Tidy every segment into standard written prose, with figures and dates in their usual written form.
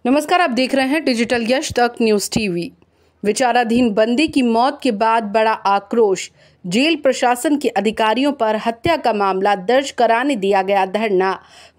नमस्कार, आप देख रहे हैं डिजिटल यश तक न्यूज़ टीवी। विचाराधीन बंदी की मौत के बाद बड़ा आक्रोश। जेल प्रशासन के अधिकारियों पर हत्या का मामला दर्ज कराने दिया गया धरना।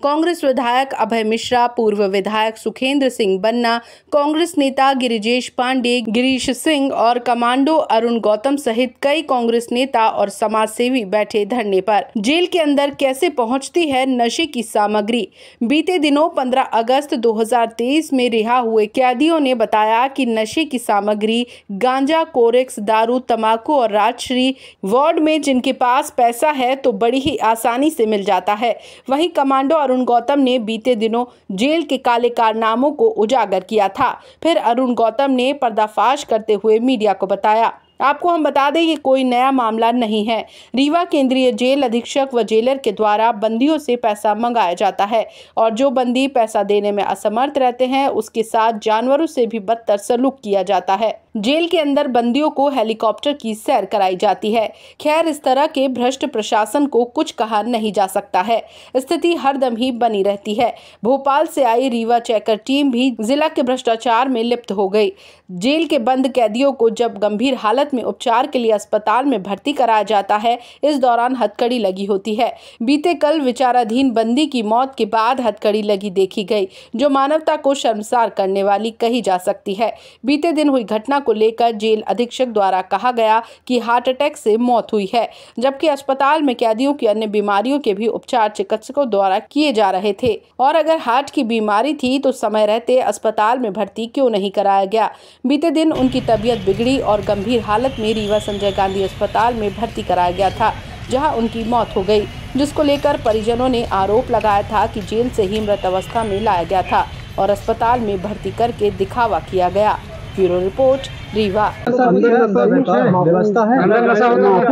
कांग्रेस विधायक अभय मिश्रा, पूर्व विधायक सुखेंद्र सिंह बन्ना, कांग्रेस नेता गिरिजेश पांडे, गिरीश सिंह और कमांडो अरुण गौतम सहित कई कांग्रेस नेता और समाजसेवी बैठे धरने पर। जेल के अंदर कैसे पहुंचती है नशे की सामग्री। बीते दिनों 15 अगस्त 2023 में रिहा हुए कैदियों ने बताया कि नशे की सामग्री गांजा, कोरेक्स, दारू, तंबाकू और राजश्री वार्ड में जिनके पास पैसा है तो बड़ी ही आसानी से मिल जाता है। वहीं कमांडो अरुण गौतम ने बीते दिनों जेल के काले कारनामों को उजागर किया था। फिर अरुण गौतम ने पर्दाफाश करते हुए मीडिया को बताया, आपको हम बता दें ये कोई नया मामला नहीं है। रीवा केंद्रीय जेल अधीक्षक व जेलर के द्वारा बंदियों से पैसा मंगाया जाता है और जो बंदी पैसा देने में असमर्थ रहते हैं उसके साथ जानवरों से भी बदतर सलूक किया जाता है। जेल के अंदर बंदियों को हेलीकॉप्टर की सैर कराई जाती है। खैर, इस तरह के भ्रष्ट प्रशासन को कुछ कहा नहीं जा सकता है। स्थिति हरदम ही बनी रहती है। भोपाल से आई रीवा चेकर टीम भी जिला के भ्रष्टाचार में लिप्त हो गई। जेल के बंद कैदियों को जब गंभीर हालत में उपचार के लिए अस्पताल में भर्ती कराया जाता है, इस दौरान हथकड़ी लगी होती है। बीते कल विचाराधीन बंदी की मौत के बाद हथकड़ी लगी देखी गई, जो मानवता को शर्मसार करने वाली कही जा सकती है। बीते दिन हुई घटना को लेकर जेल अधीक्षक द्वारा कहा गया कि हार्ट अटैक से मौत हुई है, जबकि अस्पताल में कैदियों की अन्य बीमारियों के भी उपचार चिकित्सकों द्वारा किए जा रहे थे और अगर हार्ट की बीमारी थी तो समय रहते अस्पताल में भर्ती क्यों नहीं कराया गया। बीते दिन उनकी तबीयत बिगड़ी और गंभीर हालत में रीवा संजय गांधी अस्पताल में भर्ती कराया गया था, जहां उनकी मौत हो गई, जिसको लेकर परिजनों ने आरोप लगाया था कि जेल से ही मृत अवस्था में लाया गया था और अस्पताल में भर्ती करके दिखावा किया गया। Bureau report, Rewa. व्यवस्था है,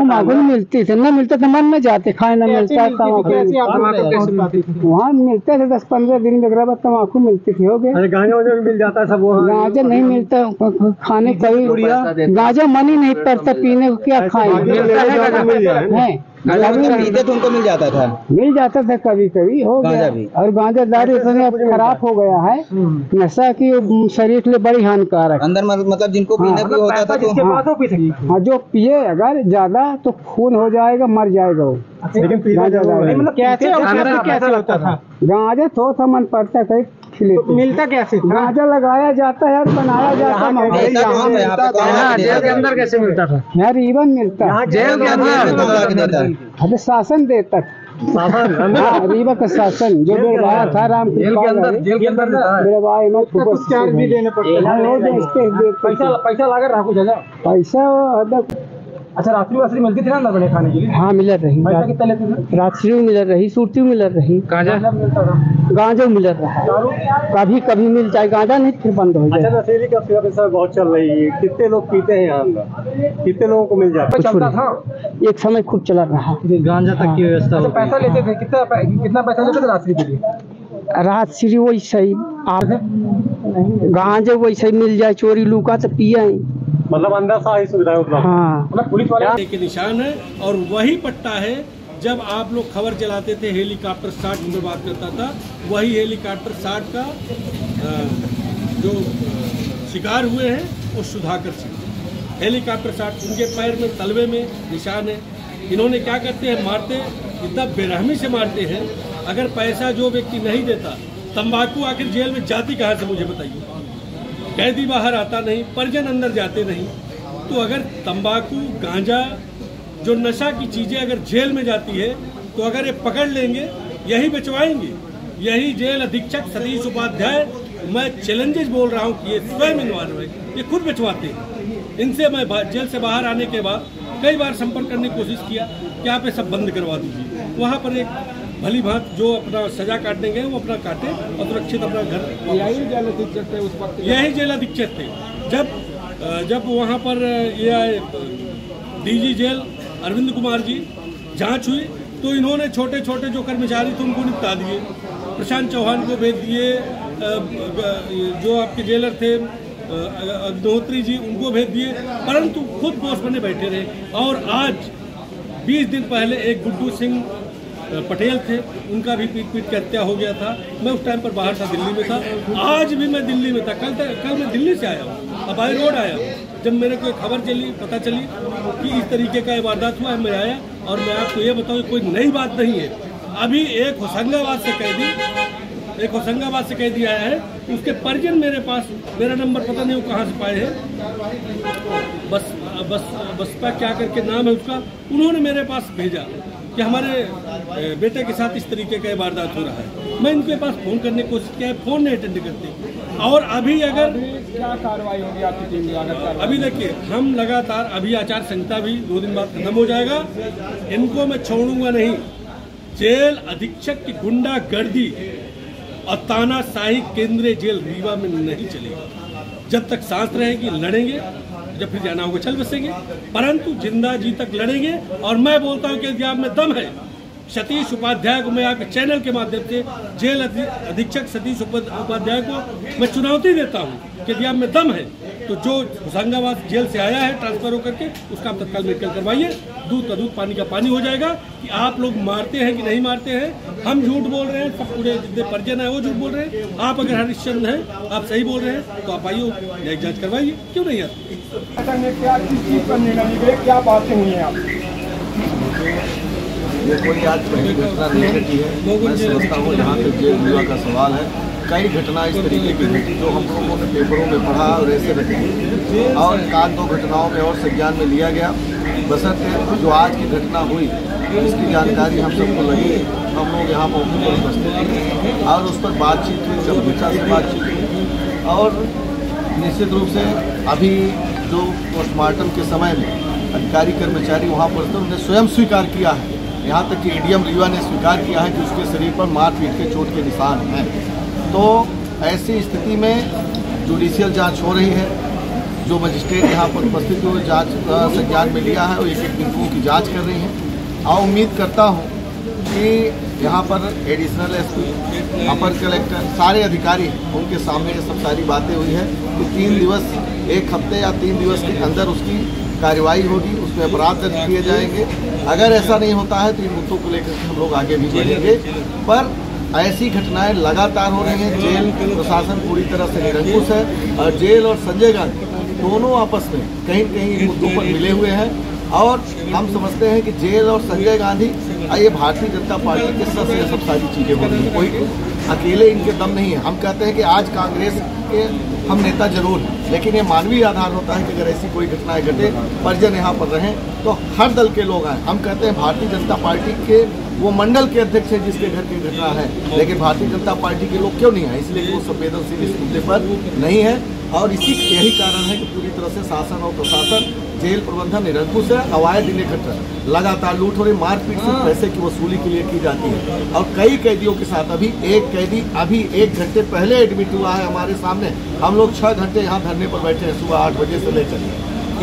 माकूल मिलती थी, न मिलते तो मन में जाते, खाए न मिलता वहाँ मिलते थे 10-15 दिन में, तम्बाकू मिलती थी, हो गया। गांजा मिल जाता सब, गांजा नहीं मिलता खाने कभी, गांजा मन ही नहीं पड़ता पीने को, क्या खाएंगे। पीते तो उनको मिल जाता था कभी कभी, हो गया। और गांजा दारू इतने खराब हो गया है नशा की, शरीर के लिए बड़ी हानिकारक। अंदर मतलब जिनको पीने भी होता था तो हाँ, जो पिए अगर ज्यादा तो खून हो जाएगा, मर जाएगा वो। कैसे होता था गांजा थोड़ा मन पड़ता कहीं तो मिलता कैसे? गांजा लगाया जाता है, बनाया जाता है। जेल के अंदर कैसे मिलता था? यार इवन मिलता, जेल के अंदर अबे शासन देता, रीवा का शासन जो बेरवाया था राम जेल के अंदर बेरवाए में चार्ज भी देने पड़ते, पैसा लगा रहा कुछ जगह पैसा। अच्छा, रात्रि मिलती थी ना अंदर बने खाने के लिए? हाँ, मिल रही, रात्रि मिल रही, सूरती मिल रही, गांजा मिल रहा है, कभी कभी मिल जाए, गांजा नहीं फिर बंद हो जाए। अच्छा, नशेली का व्यवसाय बहुत चल रही है, कितने लोग पीते हैं यहाँ अंदर, कितने लोगों को मिल जाता था? एक समय खुद चला रहा गांजा तक की व्यवस्था। अच्छा, पैसा लेते थे, कितना पैसा लेते थे रात्रि के लिए? रात्रि वैसे ही गांजा वैसे ही मिल जाए, चोरी लुका तो पिया ही, मतलब अंदर सारी सुविधाएं उपलब्ध। हाँ, मतलब पुलिस वाले के निशान है और वही पट्टा है। जब आप लोग खबर चलाते थे हेलीकॉप्टर 60 में बात करता था, वही हेलीकॉप्टर 60 का जो शिकार हुए हैं वो सुधाकर सिंह। हेलीकॉप्टर 60 उनके पैर में तलवे में निशान है। इन्होंने क्या करते हैं, मारते इतना बेरहमी से मारते हैं। अगर पैसा जो व्यक्ति नहीं देता, तंबाकू आखिर जेल में जाती कहाँ से, मुझे बताइए। कैदी बाहर आता नहीं, परिजन अंदर जाते नहीं, तो अगर तंबाकू, गांजा, जो नशा की चीजें अगर जेल में जाती है तो अगर ये पकड़ लेंगे, यही बेचवाएंगे। यही जेल अधीक्षक सतीश उपाध्याय, मैं चैलेंजेस बोल रहा हूँ कि ये स्वयं इन्वॉल्व, ये खुद बेचवाते हैं। इनसे मैं जेल से बाहर आने के बाद कई बार संपर्क करने की कोशिश किया कि आप ये सब बंद करवा दीजिए। वहाँ पर एक भली भांत जो अपना सजा काटने गए वो अपना काटे और सुरक्षित अपना घर। यही जेल अधीक्षक थे उस वक्त, यही जेल अधीक्षक थे। जब वहाँ पर ये डीजी जेल अरविंद कुमार जी जांच हुई तो इन्होंने छोटे छोटे जो कर्मचारी थे उनको निपटा दिए। प्रशांत चौहान को भेज दिए, जो आपके जेलर थे अग्निहोत्री जी उनको भेज दिए, परंतु खुद बॉस बने बैठे रहे। और आज 20 दिन पहले एक गुड्डू सिंह पटेल थे, उनका भी पीट के हत्या हो गया था। मैं उस टाइम पर बाहर था, दिल्ली में था। आज भी मैं दिल्ली में था। कल मैं दिल्ली से आया हूँ, अब बाई रोड आया हूँ। जब मेरे को खबर पता चली कि इस तरीके का वारदात हुआ है, मैं आया। और मैं आपको ये बताऊँ, कोई नई बात नहीं है। अभी एक होशंगाबाद से कैदी आया है, उसके परिजन मेरे पास, मेरा नंबर पता नहीं वो कहाँ से पाए हैं, बसपा क्या करके नाम है उसका, उन्होंने मेरे पास भेजा कि हमारे बेटे के साथ इस तरीके का वारदात हो रहा है। मैं इनके पास फ़ोन करने की कोशिश किया, फ़ोन नहीं अटेंड करते। और अभी अगर क्या कार्रवाई होगी आपकी टीम द्वारा? अभी देखिए, हम लगातार, अभी आचार संहिता भी 2 दिन बाद खत्म हो जाएगा। इनको मैं छोड़ूंगा नहीं। जेल अधीक्षक की गुंडागर्दी और तानाशाही केंद्रीय जेल रीवा में नहीं चलेगी। जब तक सांस रहेगी लड़ेंगे, जब फिर जाना होगा चल बसेंगे, परंतु जिंदा जी तक लड़ेंगे। और मैं बोलता हूं कि यदि आप में दम है, सतीश उपाध्याय को मैं आपके चैनल के माध्यम से, जेल अधीक्षक सतीश उपाध्याय को मैं चुनौती देता हूं कि यदि आप में दम है तो जो होशंगाबाद जेल से आया है ट्रांसफर होकर के, उसका आप तत्काल मेडिकल करवाइए। दूध का दूध, पानी का पानी हो जाएगा। कि आप लोग मारते हैं कि नहीं मारते हैं, हम झूठ बोल रहे हैं, सब पूरे जितने परिजन है वो झूठ बोल रहे हैं। आप अगर हरिश्चंद्र हैं, आप सही बोल रहे हैं, तो आप आइए, न्यायिक जांच करवाइए, क्यों नहीं आते? क्या बातें हुई हैं आप? ये कोई आज पहली घटना नहीं घटी है। मैं समझता हूँ जहाँ तक जेल रीवा का सवाल है, कई घटना इस तरीके की घटी जो हम लोगों ने पेपरों में पढ़ा और ऐसे रखी, और 1-2 घटनाओं में और संज्ञान में लिया गया। बशर्ते जो आज की घटना हुई इसकी जानकारी हम सबको लगी, हम लोग यहाँ मौके पर उपस्थित थे और उस पर बातचीत हुई, गंभीरता से बातचीत हुई। और निश्चित रूप से अभी जो पोस्टमार्टम के समय में अधिकारी कर्मचारी वहाँ पर थे, उन्होंने स्वयं स्वीकार किया है, यहाँ तक कि एडीएम रीवा ने स्वीकार किया है कि उसके शरीर पर मार पीट के चोट के निशान हैं। तो ऐसी स्थिति में जुडिशियल जांच हो रही है। जो मजिस्ट्रेट यहाँ पर उपस्थित हुए जांच संज्ञान में लिया है और एक बिंदुओं की जांच कर रही हैं। और उम्मीद करता हूँ कि यहाँ पर एडिशनल एसपी, अपर कलेक्टर, सारे अधिकारी, उनके सामने ये सब सारी बातें हुई है कि 3 दिवस, 1 हफ्ते या 3 दिवस के अंदर उसकी कार्रवाई होगी, उसमें अपराध दर्ज किए जाएंगे। अगर ऐसा नहीं होता है तो इन मुद्दों को लेकर हम लोग आगे भी बढ़ेंगे। पर ऐसी घटनाएं लगातार हो रही हैं। जेल प्रशासन पूरी तरह से निरंकुश है और जेल और संजय गांधी दोनों आपस में कहीं कहीं इन मुद्दों पर मिले हुए हैं। और हम समझते हैं कि जेल और संजय गांधी, ये भारतीय जनता पार्टी के सर से ये सब सारी चीज़ें हो रही हैं। कोई अकेले इनके दम नहीं है। हम कहते हैं कि आज कांग्रेस के हम नेता जरूर हैं, लेकिन ये मानवीय आधार होता है कि अगर ऐसी कोई घटनाएं घटे, परिजन यहाँ पर रहें, तो हर दल के लोग आए। हम कहते हैं भारतीय जनता पार्टी के वो मंडल के अध्यक्ष हैं जिसके घर की घटना है, लेकिन भारतीय जनता पार्टी के लोग क्यों नहीं आए? इसलिए कि वो संवेदनशील इस मुद्दे पर नहीं है। और यही कारण है कि पूरी तरह से शासन और प्रशासन, जेल प्रबंधन निरंकुश है। अवैध इकट्ठा लगातार लूट हो रही, मारपीट से पैसे की वसूली के लिए की जाती है। और कई कैदियों के साथ अभी एक कैदी अभी 1 घंटे पहले एडमिट हुआ है हमारे सामने। हम लोग 6 घंटे यहाँ धरने पर बैठे हैं, सुबह 8 बजे से लेकर।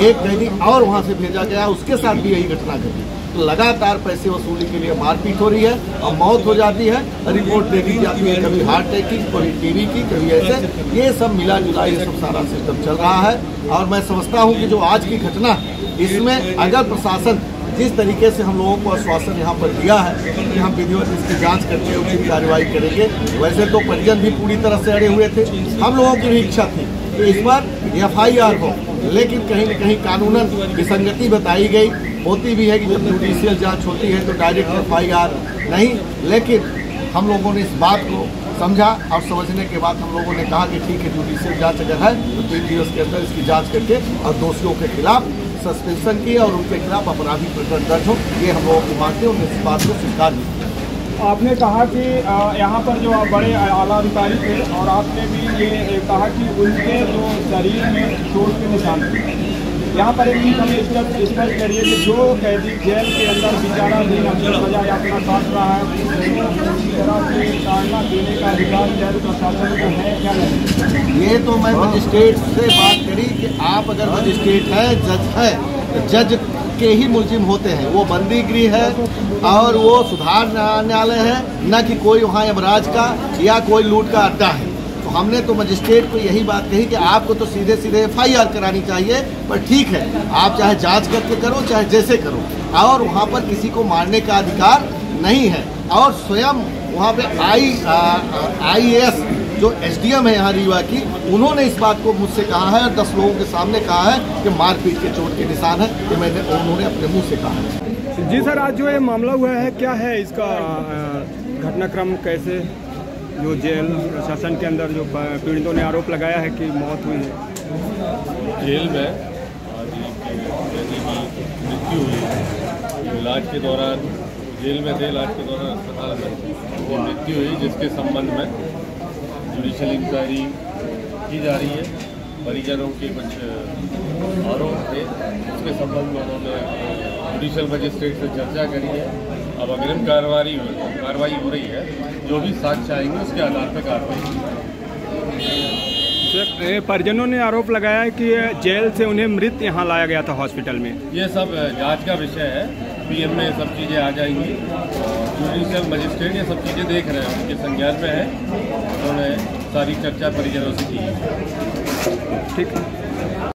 एक कैदी और वहाँ से भेजा गया, उसके साथ भी यही घटना घटी। तो लगातार पैसे वसूली के लिए मारपीट हो रही है और मौत हो जाती है। रिपोर्ट दे दी जाती है, कभी हार्ट अटैक की, कभी टीबी की, कभी ऐसे। ये सब मिला जुला ये सब सारा सिस्टम चल रहा है। और मैं समझता हूँ कि जो आज की घटना, इसमें अगर प्रशासन जिस तरीके से हम लोगों को आश्वासन यहाँ पर दिया है कि हम विधिवत इसकी जांच करके उचित कार्रवाई करेंगे, वैसे तो परिजन भी पूरी तरह से अड़े हुए थे। हम लोगों की भी इच्छा थी कि इस बार FIR हो, लेकिन कहीं न कहीं कानूनन विसंगति बताई गई। होती भी है कि जब जुडिशियल जांच होती है तो डायरेक्ट FIR नहीं, लेकिन हम लोगों ने इस बात को समझा और समझने के बाद हम लोगों ने कहा कि ठीक है, जुडिशियल जांच अगर है तो 3 दिवस के अंदर इसकी जांच करके और दोषियों के खिलाफ सस्पेंशन की और उनके खिलाफ आपराधिक प्रकरण दर्ज हो। ये हम लोगों की मांग थी, उन्होंने इस बात को स्वीकार नहीं किया। आपने कहा कि यहाँ पर जो बड़े आला अधिकारी थे और आपने भी ये कहा कि उनके जो शरीर में चोट के निशान थे। यहाँ पर एक चीज़ हमें स्पष्ट करिए कि जो कैदी जेल के अंदर विचाराधीन अपनी सजा यातना काट रहा है, किसी तरह से ताड़ना देने का अधिकार जेल प्रशासन को है क्या नहीं? ये तो मैं मजिस्ट्रेट से बात करी कि आप अगर मजिस्ट्रेट है, जज है, तो जज के ही मुलजिम होते हैं। वो बंदी गृह है और वो सुधार न्यायालय है, न कि कोई वहाँ यमराज का या कोई लूट का अड्डा है। तो हमने तो मजिस्ट्रेट को यही बात कही कि आपको तो सीधे सीधे FIR करानी चाहिए, पर ठीक है, आप चाहे जांच करके करो चाहे जैसे करो, और वहाँ पर किसी को मारने का अधिकार नहीं है। और स्वयं वहाँ पे IAS जो SDM है यहाँ रीवा की, उन्होंने इस बात को मुझसे कहा है और 10 लोगों के सामने कहा है कि मारपीट के चोट के निशान है। ये उन्होंने अपने मुंह से कहा है। जी सर, आज जो ये मामला हुआ है, क्या है इसका घटनाक्रम, कैसे जो जेल प्रशासन के अंदर जो पीड़ितों ने आरोप लगाया है कि मौत हुई है? जेल में आज एक मृत्यु हुई है। इलाज के दौरान जेल में थे, इलाज के दौरान अस्पताल में वो मृत्यु हुई, जिसके संबंध में जुडिशियल इंक्वायरी की जा रही है। परिजनों के कुछ आरोप थे, उसके संबंध में उन्होंने जुडिशियल मजिस्ट्रेट से चर्चा करी है। अब अग्रिम कार्रवाई हो रही है, जो भी साक्ष्य आएंगे उसके आधार पर कार्रवाई सर, परिजनों ने आरोप लगाया है कि जेल से उन्हें मृत यहाँ लाया गया था हॉस्पिटल में। ये सब जांच का विषय है। PM में सब चीज़ें आ जाएंगी। जुडिशियल मजिस्ट्रेट ये सब चीज़ें देख रहे हैं, उनके संज्ञान में है। उन्होंने सारी चर्चा परिजनों से की है। ठीक है।